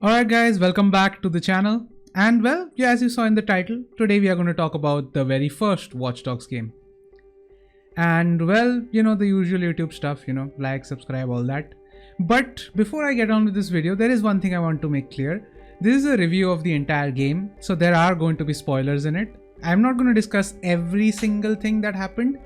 Alright guys, welcome back to the channel. And well, yeah, as you saw in the title, today we are going to talk about the very first Watch Dogs game. And well, the usual YouTube stuff, like, subscribe, all that. But before I get on with this video, there is one thing I want to make clear. This is a review of the entire game, so there are going to be spoilers in it. I'm not going to discuss every single thing that happened,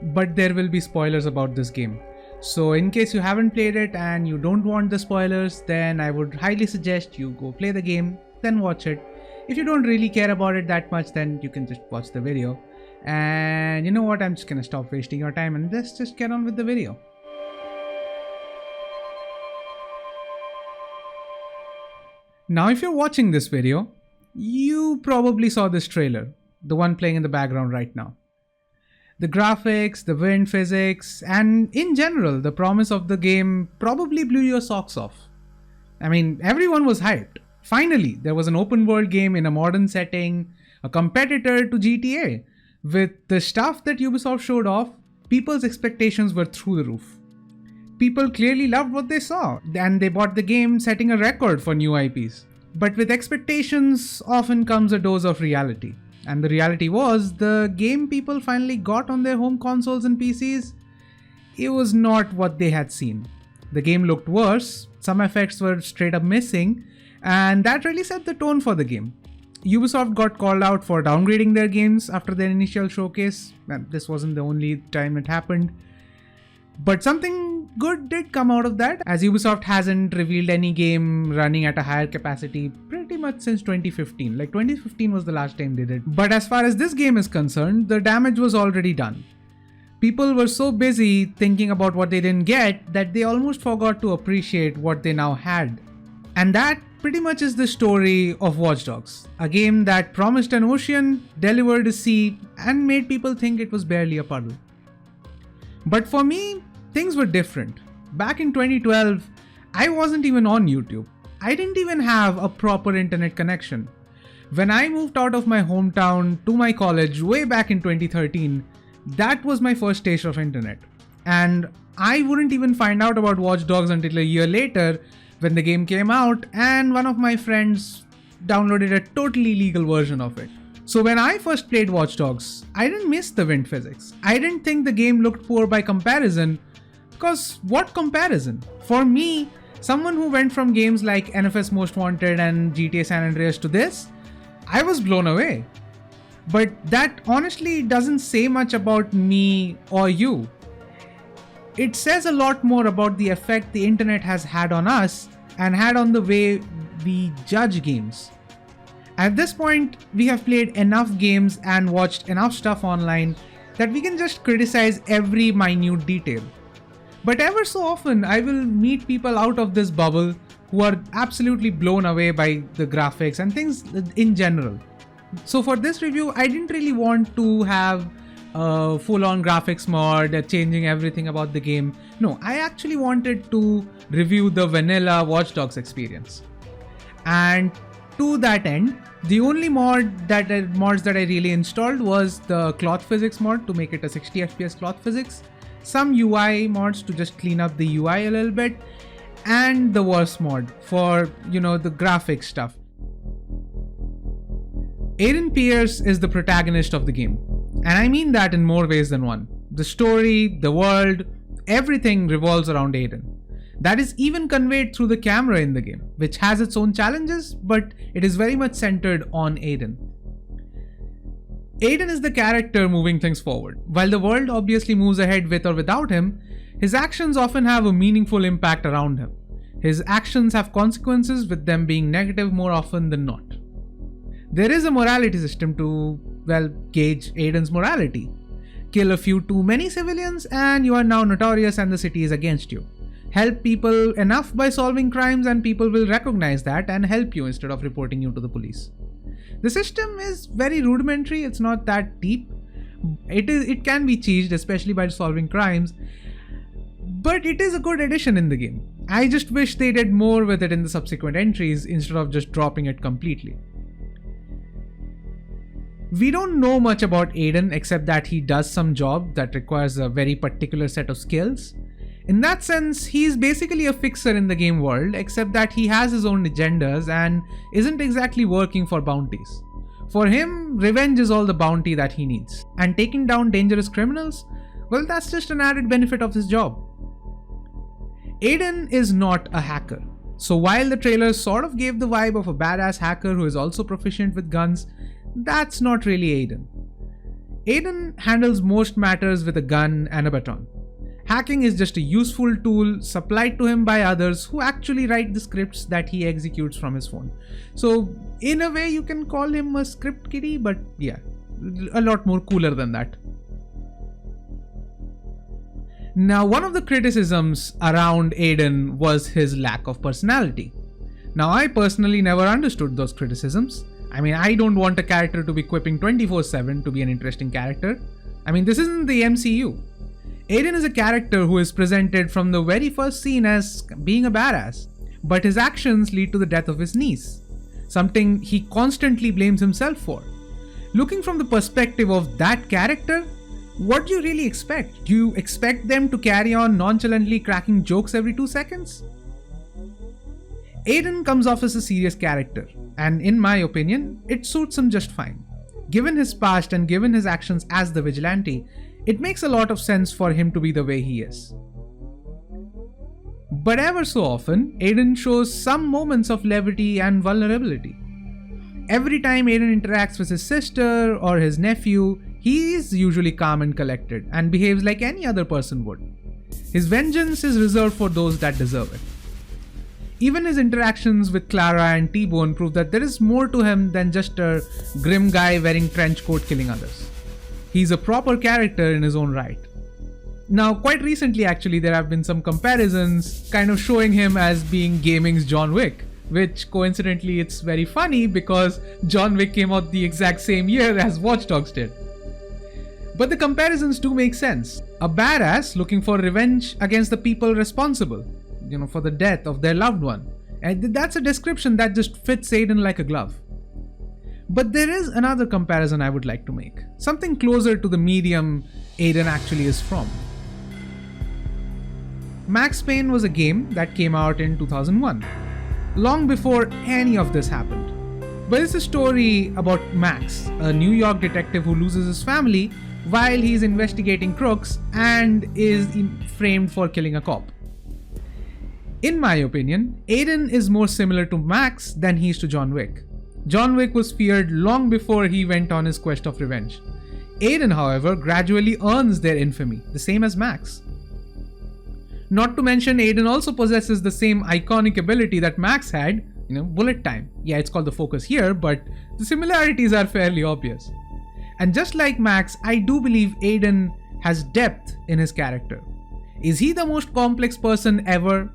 but there will be spoilers about this game. So in case you haven't played it and you don't want the spoilers, then I would highly suggest you go play the game, then watch it. If you don't really care about it that much, then you can just watch the video. And you know what, I'm just gonna stop wasting your time and let's just get on with the video. Now if you're watching this video, you probably saw this trailer, the one playing in the background right now. The graphics, the wind physics, and in general, the promise of the game probably blew your socks off. I mean, everyone was hyped. Finally, there was an open world game in a modern setting, a competitor to GTA. With the stuff that Ubisoft showed off, people's expectations were through the roof. People clearly loved what they saw, and they bought the game setting a record for new IPs. But with expectations often comes a dose of reality. And the reality was, the game people finally got on their home consoles and PCs, it was not what they had seen. The game looked worse, some effects were straight up missing, and that really set the tone for the game. Ubisoft got called out for downgrading their games after their initial showcase, and this wasn't the only time it happened. But something good did come out of that, as Ubisoft hasn't revealed any game running at a higher capacity pretty much since 2015. Like 2015 was the last time they did. But as far as this game is concerned, the damage was already done. People were so busy thinking about what they didn't get that they almost forgot to appreciate what they now had. And that pretty much is the story of Watch Dogs. A game that promised an ocean, delivered a sea, and made people think it was barely a puddle. But for me, things were different. Back in 2012, I wasn't even on YouTube. I didn't even have a proper internet connection. When I moved out of my hometown to my college way back in 2013, that was my first taste of internet. And I wouldn't even find out about Watch Dogs until a year later when the game came out and one of my friends downloaded a totally legal version of it. So when I first played Watch Dogs, I didn't miss the wind physics. I didn't think the game looked poor by comparison, because what comparison? For me, someone who went from games like NFS Most Wanted and GTA San Andreas to this, I was blown away. But that honestly doesn't say much about me or you. It says a lot more about the effect the internet has had on us and had on the way we judge games. At this point, we have played enough games and watched enough stuff online that we can just criticize every minute detail. But ever so often, I will meet people out of this bubble who are absolutely blown away by the graphics and things in general. So for this review, I didn't really want to have a full-on graphics mod changing everything about the game. No, I actually wanted to review the vanilla Watch Dogs experience. And to that end, the only mods that I really installed was the cloth physics mod to make it a 60 FPS cloth physics, some UI mods to just clean up the UI a little bit, and the worst mod for, the graphics stuff. Aiden Pearce is the protagonist of the game, and I mean that in more ways than one. The story, the world, everything revolves around Aiden. That is even conveyed through the camera in the game, which has its own challenges, but it is very much centered on Aiden. Aiden is the character moving things forward. While the world obviously moves ahead with or without him, his actions often have a meaningful impact around him. His actions have consequences, with them being negative more often than not. There is a morality system to, gauge Aiden's morality. Kill a few too many civilians and you are now notorious and the city is against you. Help people enough by solving crimes and people will recognize that and help you instead of reporting you to the police. The system is very rudimentary, it's not that deep. It can be cheesed, especially by solving crimes, but it is a good addition in the game. I just wish they did more with it in the subsequent entries instead of just dropping it completely. We don't know much about Aiden except that he does some job that requires a very particular set of skills. In that sense, he's basically a fixer in the game world, except that he has his own agendas and isn't exactly working for bounties. For him, revenge is all the bounty that he needs, and taking down dangerous criminals, well, that's just an added benefit of his job. Aiden is not a hacker, so while the trailer sort of gave the vibe of a badass hacker who is also proficient with guns, that's not really Aiden. Aiden handles most matters with a gun and a baton. Hacking is just a useful tool supplied to him by others who actually write the scripts that he executes from his phone. So in a way you can call him a script kiddie, but yeah, a lot more cooler than that. Now, one of the criticisms around Aiden was his lack of personality. Now, I personally never understood those criticisms. I mean, I don't want a character to be quipping 24/7 to be an interesting character. I mean, this isn't the MCU. Aiden is a character who is presented from the very first scene as being a badass, but his actions lead to the death of his niece, something he constantly blames himself for. Looking from the perspective of that character, what do you really expect? Do you expect them to carry on nonchalantly cracking jokes every 2 seconds? Aiden comes off as a serious character, and in my opinion, it suits him just fine. Given his past and given his actions as the vigilante, it makes a lot of sense for him to be the way he is. But ever so often, Aiden shows some moments of levity and vulnerability. Every time Aiden interacts with his sister or his nephew, he is usually calm and collected and behaves like any other person would. His vengeance is reserved for those that deserve it. Even his interactions with Clara and T-Bone prove that there is more to him than just a grim guy wearing trench coat killing others. He's a proper character in his own right. Now, quite recently actually, there have been some comparisons kind of showing him as being gaming's John Wick, which coincidentally it's very funny because John Wick came out the exact same year as Watch Dogs did. But the comparisons do make sense. A badass looking for revenge against the people responsible, for the death of their loved one. And that's a description that just fits Aiden like a glove. But there is another comparison I would like to make. Something closer to the medium Aiden actually is from. Max Payne was a game that came out in 2001, long before any of this happened. But it's a story about Max, a New York detective who loses his family while he's investigating crooks and is framed for killing a cop. In my opinion, Aiden is more similar to Max than he is to John Wick. John Wick was feared long before he went on his quest of revenge. Aiden, however, gradually earns their infamy, the same as Max. Not to mention, Aiden also possesses the same iconic ability that Max had, bullet time. Yeah, it's called the focus here, but the similarities are fairly obvious. And just like Max, I do believe Aiden has depth in his character. Is he the most complex person ever?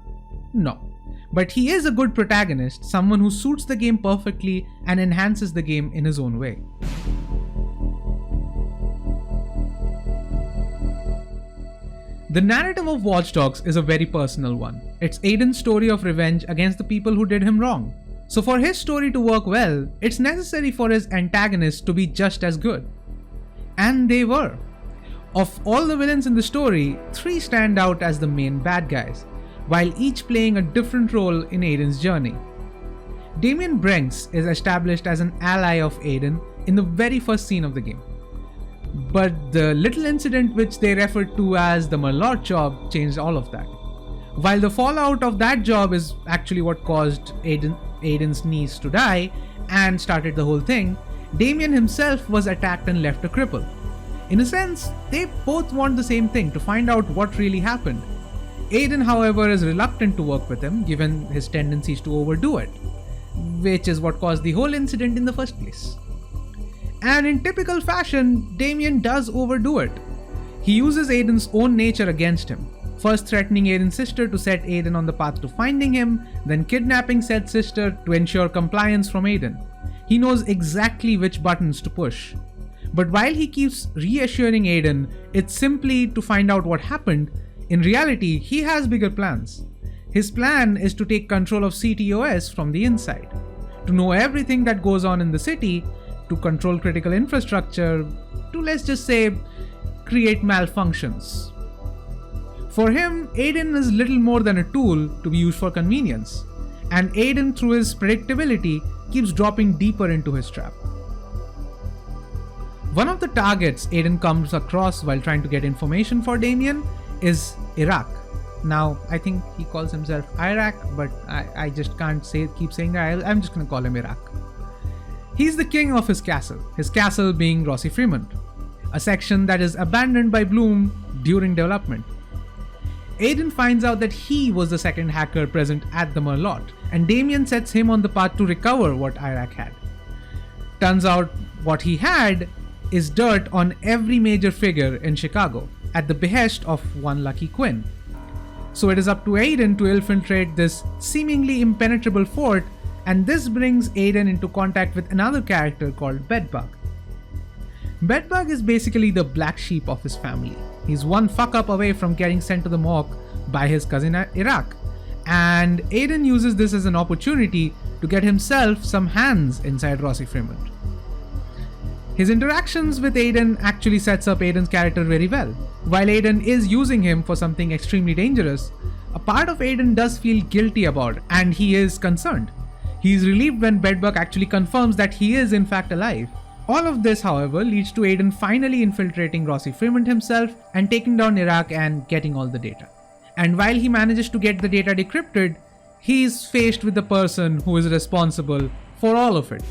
No. But he is a good protagonist, someone who suits the game perfectly and enhances the game in his own way. The narrative of Watch Dogs is a very personal one. It's Aiden's story of revenge against the people who did him wrong. So for his story to work well, it's necessary for his antagonists to be just as good. And they were. Of all the villains in the story, 3 stand out as the main bad guys, while each playing a different role in Aiden's journey. Damien Brenks is established as an ally of Aiden in the very first scene of the game. But the little incident which they referred to as the Merlot job changed all of that. While the fallout of that job is actually what caused Aiden's niece to die and started the whole thing, Damien himself was attacked and left a cripple. In a sense, they both want the same thing, to find out what really happened. Aiden, however, is reluctant to work with him given his tendencies to overdo it, which is what caused the whole incident in the first place. And in typical fashion, Damien does overdo it. He uses Aiden's own nature against him, first threatening Aiden's sister to set Aiden on the path to finding him, then kidnapping said sister to ensure compliance from Aiden. He knows exactly which buttons to push. But while he keeps reassuring Aiden it's simply to find out what happened, in reality, he has bigger plans. His plan is to take control of CTOS from the inside, to know everything that goes on in the city, to control critical infrastructure, to let's just say, create malfunctions. For him, Aiden is little more than a tool to be used for convenience, and Aiden, through his predictability, keeps dropping deeper into his trap. One of the targets Aiden comes across while trying to get information for Damien is Iraq. Now, I think he calls himself Iraq, but I just can't keep saying that. I'm just going to call him Iraq. He's the king of his castle being Rossi Fremont, a section that is abandoned by Blume during development. Aiden finds out that he was the second hacker present at the Merlot, and Damien sets him on the path to recover what Iraq had. Turns out what he had is dirt on every major figure in Chicago, at the behest of one Lucky Quinn. So it is up to Aiden to infiltrate this seemingly impenetrable fort, and this brings Aiden into contact with another character called Bedbug. Bedbug is basically the black sheep of his family. He's one fuck up away from getting sent to the morgue by his cousin Iraq, and Aiden uses this as an opportunity to get himself some hands inside Rossi Fremont. His interactions with Aiden actually sets up Aiden's character very well. While Aiden is using him for something extremely dangerous, a part of Aiden does feel guilty about it, and he is concerned. He is relieved when Bedbug actually confirms that he is in fact alive. All of this, however, leads to Aiden finally infiltrating Rossi Fremont himself and taking down Iraq and getting all the data. And while he manages to get the data decrypted, he is faced with the person who is responsible for all of it.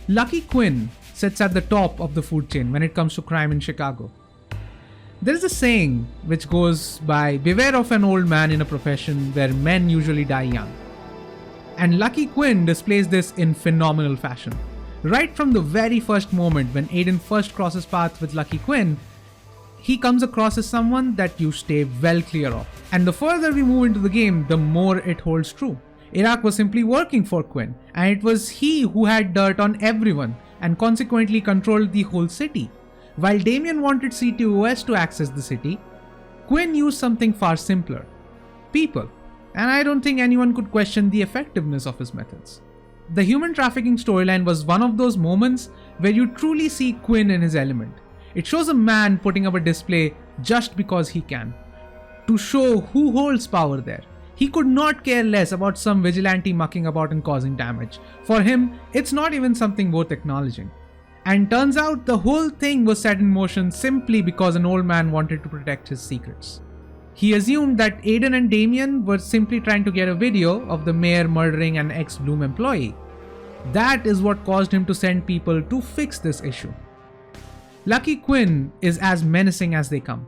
Lucky Quinn sits at the top of the food chain when it comes to crime in Chicago. There is a saying which goes by, beware of an old man in a profession where men usually die young. And Lucky Quinn displays this in phenomenal fashion. Right from the very first moment when Aiden first crosses paths with Lucky Quinn, he comes across as someone that you stay well clear of. And the further we move into the game, the more it holds true. Iraq was simply working for Quinn, and it was he who had dirt on everyone and consequently controlled the whole city. While Damien wanted CTOS to access the city, Quinn used something far simpler: people. And I don't think anyone could question the effectiveness of his methods. The human trafficking storyline was one of those moments where you truly see Quinn in his element. It shows a man putting up a display just because he can, to show who holds power there. He could not care less about some vigilante mucking about and causing damage. For him, it's not even something worth acknowledging. And turns out the whole thing was set in motion simply because an old man wanted to protect his secrets. He assumed that Aiden and Damien were simply trying to get a video of the mayor murdering an ex-Blume employee. That is what caused him to send people to fix this issue. Lucky Quinn is as menacing as they come,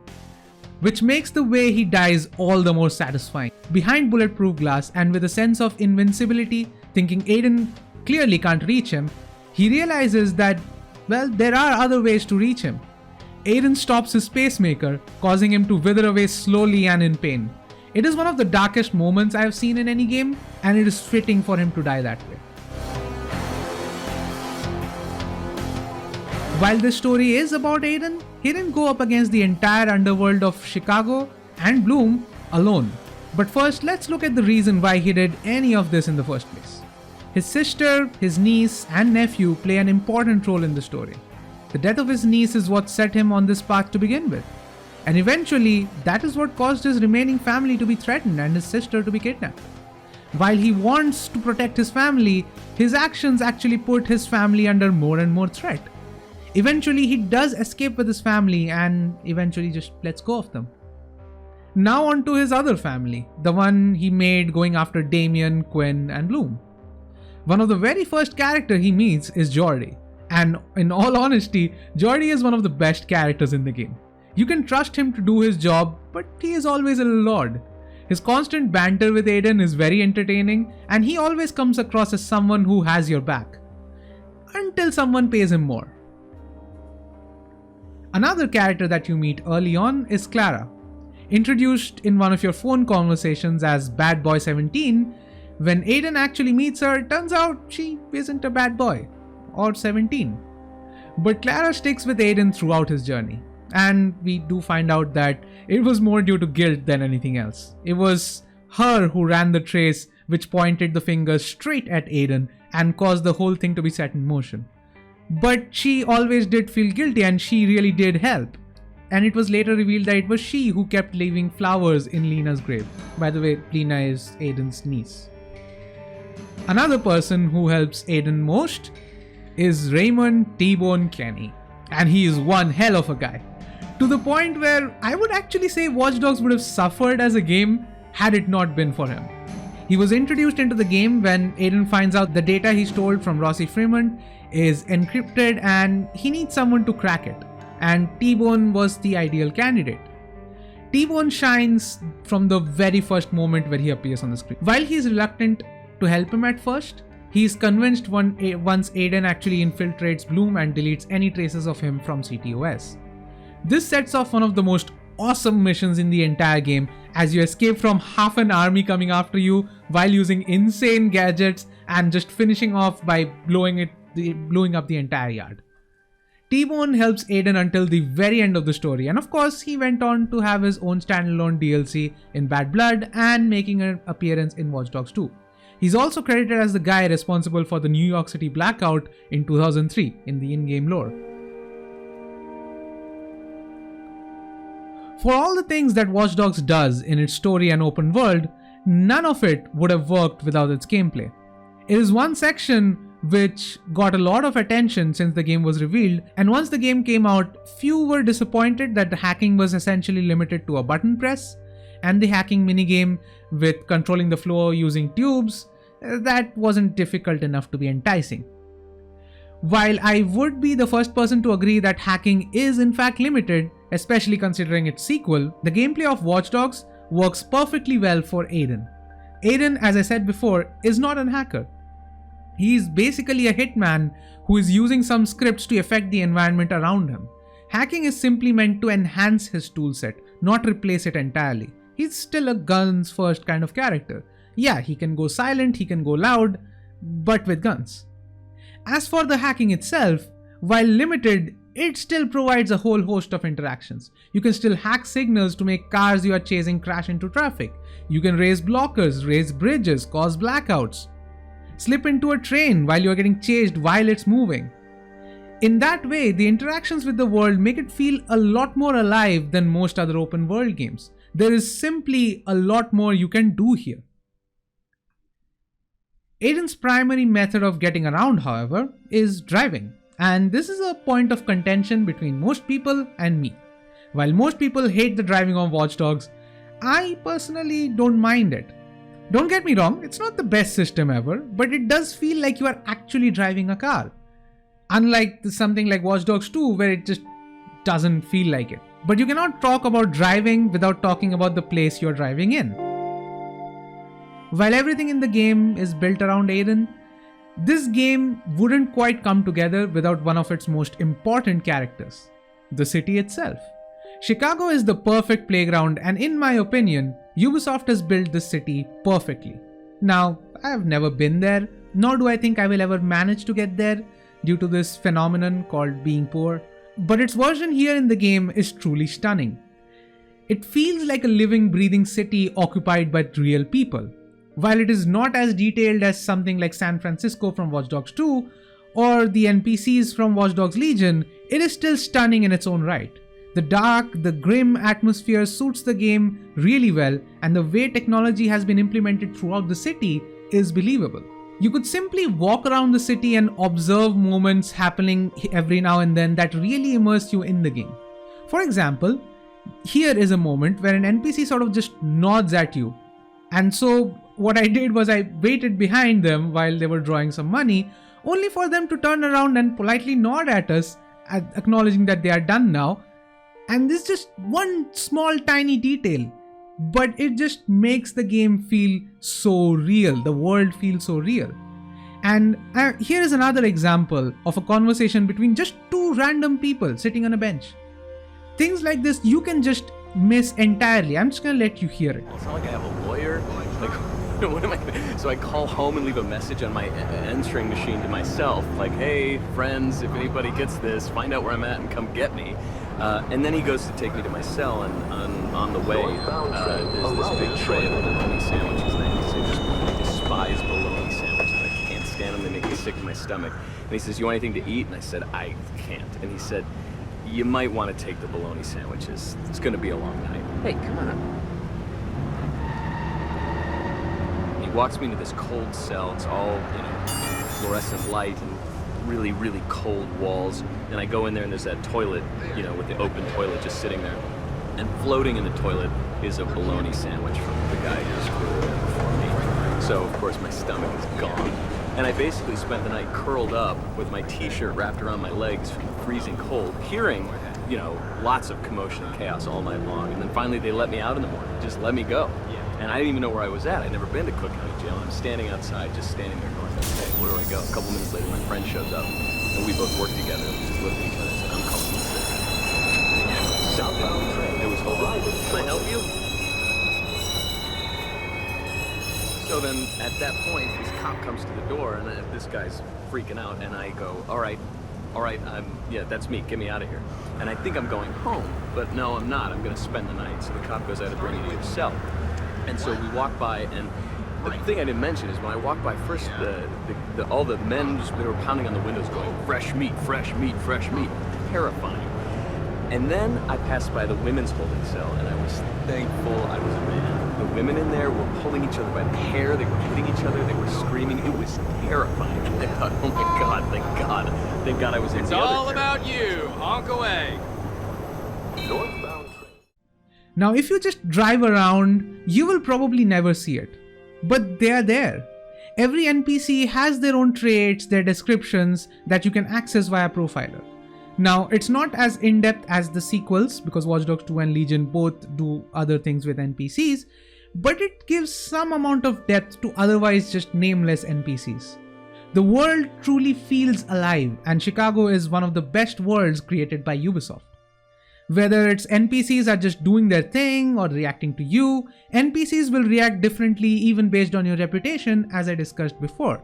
which makes the way he dies all the more satisfying. Behind bulletproof glass and with a sense of invincibility, thinking Aiden clearly can't reach him, he realizes that, well, there are other ways to reach him. Aiden stops his pacemaker, causing him to wither away slowly and in pain. It is one of the darkest moments I have seen in any game, and it is fitting for him to die that way. While this story is about Aiden, he didn't go up against the entire underworld of Chicago and Blume alone. But first, let's look at the reason why he did any of this in the first place. His sister, his niece, and nephew play an important role in the story. The death of his niece is what set him on this path to begin with. And eventually, that is what caused his remaining family to be threatened and his sister to be kidnapped. While he wants to protect his family, his actions actually put his family under more and more threat. Eventually, he does escape with his family and eventually just lets go of them. Now on to his other family, the one he made going after Damien, Quinn, and Blume. One of the very first characters he meets is Jordi. And in all honesty, Jordi is one of the best characters in the game. You can trust him to do his job, but he is always a little odd. His constant banter with Aiden is very entertaining, and he always comes across as someone who has your back. Until someone pays him more. Another character that you meet early on is Clara. Introduced in one of your phone conversations as Bad Boy 17, when Aiden actually meets her, it turns out she isn't a bad boy. Or 17. But Clara sticks with Aiden throughout his journey, and we do find out that it was more due to guilt than anything else. It was her who ran the trace which pointed the finger straight at Aiden and caused the whole thing to be set in motion. But she always did feel guilty and she really did help. and it was later revealed that it was she who kept leaving flowers in Lena's grave. By the way, Lena is Aiden's niece. Another person who helps Aiden most is Raymond T-Bone Kenny, and he is one hell of a guy. To the point where I would actually say Watch Dogs would have suffered as a game had it not been for him. He was introduced into the game when Aiden finds out the data he stole from Rossi Fremont is encrypted and he needs someone to crack it. And T-Bone was the ideal candidate. T-Bone shines from the very first moment where he appears on the screen. While he is reluctant to help him at first, he is convinced once Aiden actually infiltrates Blume and deletes any traces of him from CTOS. This sets off one of the most awesome missions in the entire game as you escape from half an army coming after you while using insane gadgets and just finishing off by blowing up the entire yard. T-Bone helps Aiden until the very end of the story, and of course he went on to have his own standalone DLC in Bad Blood and making an appearance in Watch Dogs 2. He's also credited as the guy responsible for the New York City blackout in 2003 in the in-game lore. For all the things that Watch Dogs does in its story and open world, none of it would have worked without its gameplay. It is one section which got a lot of attention since the game was revealed, and once the game came out, few were disappointed that the hacking was essentially limited to a button press, and the hacking minigame with controlling the floor using tubes, that wasn't difficult enough to be enticing. While I would be the first person to agree that hacking is in fact limited, especially considering its sequel, the gameplay of Watch Dogs works perfectly well for Aiden. Aiden, as I said before, is not a hacker. He is basically a hitman who is using some scripts to affect the environment around him. Hacking is simply meant to enhance his toolset, not replace it entirely. He's still a guns first kind of character. Yeah, he can go silent, he can go loud, but with guns. As for the hacking itself, while limited, it still provides a whole host of interactions. You can still hack signals to make cars you are chasing crash into traffic. You can raise blockers, raise bridges, cause blackouts. Slip into a train while you are getting chased while it's moving. In that way, the interactions with the world make it feel a lot more alive than most other open world games. There is simply a lot more you can do here. Aiden's primary method of getting around, however, is driving. And this is a point of contention between most people and me. While most people hate the driving of Watch Dogs, I personally don't mind it. Don't get me wrong, it's not the best system ever, but it does feel like you are actually driving a car. Unlike something like Watch Dogs 2 where it just doesn't feel like it. But you cannot talk about driving without talking about the place you're driving in. While everything in the game is built around Aiden, this game wouldn't quite come together without one of its most important characters, the city itself. Chicago is the perfect playground, and in my opinion, Ubisoft has built this city perfectly. Now, I have never been there, nor do I think I will ever manage to get there due to this phenomenon called being poor, but its version here in the game is truly stunning. It feels like a living, breathing city occupied by real people. While it is not as detailed as something like San Francisco from Watch Dogs 2 or the NPCs from Watch Dogs Legion, it is still stunning in its own right. The dark, the grim atmosphere suits the game really well, and the way technology has been implemented throughout the city is believable. You could simply walk around the city and observe moments happening every now and then that really immerse you in the game. For example, here is a moment where an NPC sort of just nods at you. And so what I did was I waited behind them while they were drawing some money, only for them to turn around and politely nod at us, acknowledging that they are done now. And this is just one small tiny detail, but it just makes the game feel so real, the world feels so real. And here is another example of a conversation between just two random people sitting on a bench. Things like this you can just miss entirely. I'm just gonna let you hear it. It's not like I have a lawyer. Like, what am I? So I call home and leave a message on my answering machine to myself, like, "Hey, friends, if anybody gets this, find out where I'm at and come get me." And then he goes to take me to my cell, and on the way, there's this big tray of bologna sandwiches, and I despise bologna sandwiches. I stand them, they make me sick to my stomach. And he says, "You want anything to eat?" And I said, "I can't." And he said, you might want to take the bologna sandwiches. It's gonna be a long night. Hey, come on. He walks me into this cold cell. It's all, fluorescent light and really, really cold walls. And I go in there and there's that toilet, with the open toilet just sitting there. And floating in the toilet is a bologna sandwich from the guy who's screwed there before me. So, of course, my stomach is gone. And I basically spent the night curled up with my t-shirt wrapped around my legs from the freezing cold, hearing, lots of commotion and chaos all night long. And then finally they let me out in the morning, just let me go. And I didn't even know where I was at. I'd never been to Cook County Jail. I'm standing outside, just standing there going, okay, where do I go? A couple minutes later, my friend shows up, and we both work together. We just looked at each other and said, I'm calling you sick. Southbound train. It was over. Can I help you? So then, at that point, this cop comes to the door, and this guy's freaking out, and I go, all right, that's me, get me out of here. And I think I'm going home, but no, I'm not. I'm going to spend the night. So the cop goes, I had to bring you to your cell. And so we walk by, and the thing I didn't mention is when I walked by first, all the men, they were pounding on the windows going, fresh meat, fresh meat, fresh meat. Terrifying. And then I passed by the women's holding cell, and I was thankful I was a man. The women in there were pulling each other by the hair, they were hitting each other, they were screaming. It was terrifying. I thought, oh my God, thank God I was in It's the other all chair. about you. Honk away. Northbound train. Now, if you just drive around, you will probably never see it. But they are there. Every NPC has their own traits, their descriptions that you can access via Profiler. Now, it's not as in-depth as the sequels, because Watch Dogs 2 and Legion both do other things with NPCs, but it gives some amount of depth to otherwise just nameless NPCs. The world truly feels alive, and Chicago is one of the best worlds created by Ubisoft. Whether it's NPCs are just doing their thing or reacting to you, NPCs will react differently even based on your reputation, as I discussed before.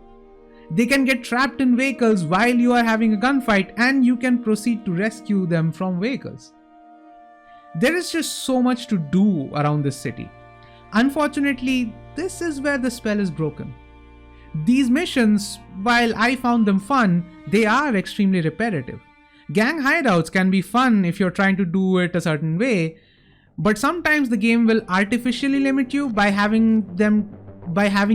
They can get trapped in vehicles while you are having a gunfight, and you can proceed to rescue them from vehicles. There is just so much to do around this city. Unfortunately, this is where the spell is broken. These missions, while I found them fun, they are extremely repetitive. Gang hideouts can be fun if you're trying to do it a certain way, but sometimes the game will artificially limit you by having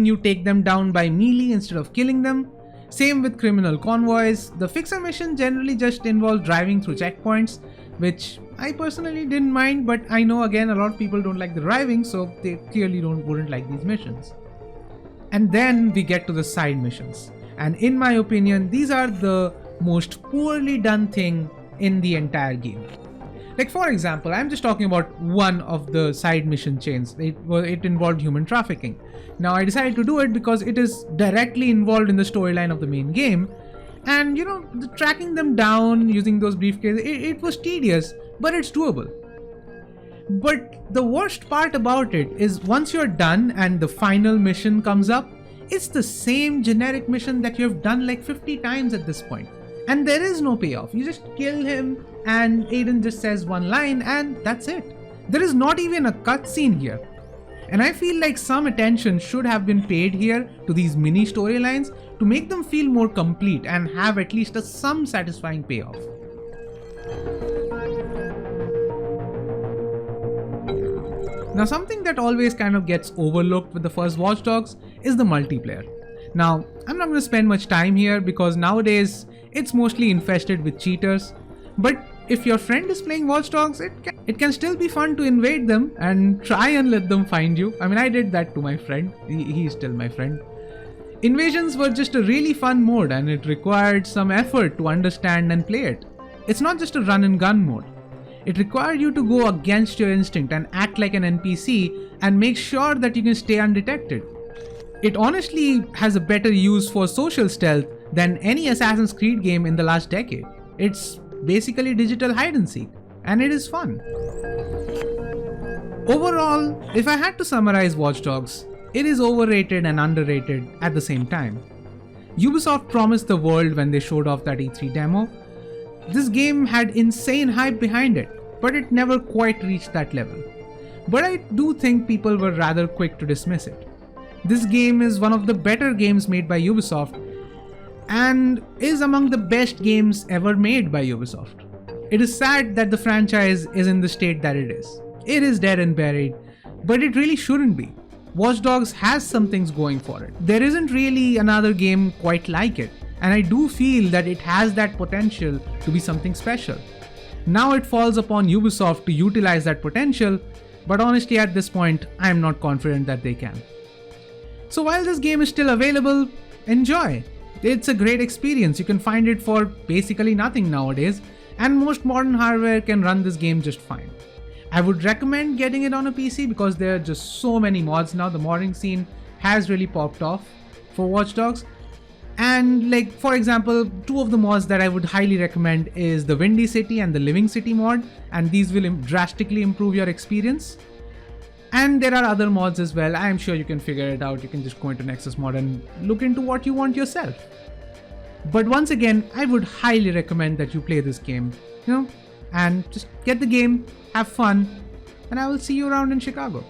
you take them down by melee instead of killing them. Same with criminal convoys. The fixer mission generally just involves driving through checkpoints, which I personally didn't mind, but I know again a lot of people don't like the driving, so they clearly wouldn't like these missions. And then we get to the side missions, and in my opinion, these are the most poorly done thing in the entire game. Like, for example, I'm just talking about one of the side mission chains. It involved human trafficking. Now, I decided to do it because it is directly involved in the storyline of the main game, and the tracking them down using those briefcases, it was tedious, but it's doable. But the worst part about it is once you're done and the final mission comes up, it's the same generic mission that you have done like 50 times at this point. And there is no payoff. You just kill him and Aiden just says one line and that's it. There is not even a cutscene here. And I feel like some attention should have been paid here to these mini storylines to make them feel more complete and have at least some satisfying payoff. Now, something that always kind of gets overlooked with the first Watch Dogs is the multiplayer. Now, I'm not going to spend much time here because nowadays it's mostly infested with cheaters, but if your friend is playing Watch Dogs, it can still be fun to invade them and try and let them find you. I mean, I did that to my friend. He's still my friend. Invasions were just a really fun mode, and it required some effort to understand and play it. It's not just a run and gun mode. It required you to go against your instinct and act like an NPC and make sure that you can stay undetected. It honestly has a better use for social stealth than any Assassin's Creed game in the last decade. It's basically digital hide and seek, and it is fun. Overall, if I had to summarize Watch Dogs, it is overrated and underrated at the same time. Ubisoft promised the world when they showed off that E3 demo. This game had insane hype behind it, but it never quite reached that level. But I do think people were rather quick to dismiss it. This game is one of the better games made by Ubisoft and is among the best games ever made by Ubisoft. It is sad that the franchise is in the state that it is. It is dead and buried, but it really shouldn't be. Watch Dogs has some things going for it. There isn't really another game quite like it, and I do feel that it has that potential to be something special. Now it falls upon Ubisoft to utilize that potential, but honestly at this point, I am not confident that they can. So while this game is still available, enjoy. It's a great experience. You can find it for basically nothing nowadays, and most modern hardware can run this game just fine. I would recommend getting it on a PC because there are just so many mods now. The modding scene has really popped off for Watch Dogs. And like, for example, two of the mods that I would highly recommend is the Windy City and the Living City mod, and these will drastically improve your experience. And there are other mods as well. I am sure you can figure it out. You can just go into Nexus Mod and look into what you want yourself. But once again, I would highly recommend that you play this game, and just get the game, have fun, and I will see you around in Chicago.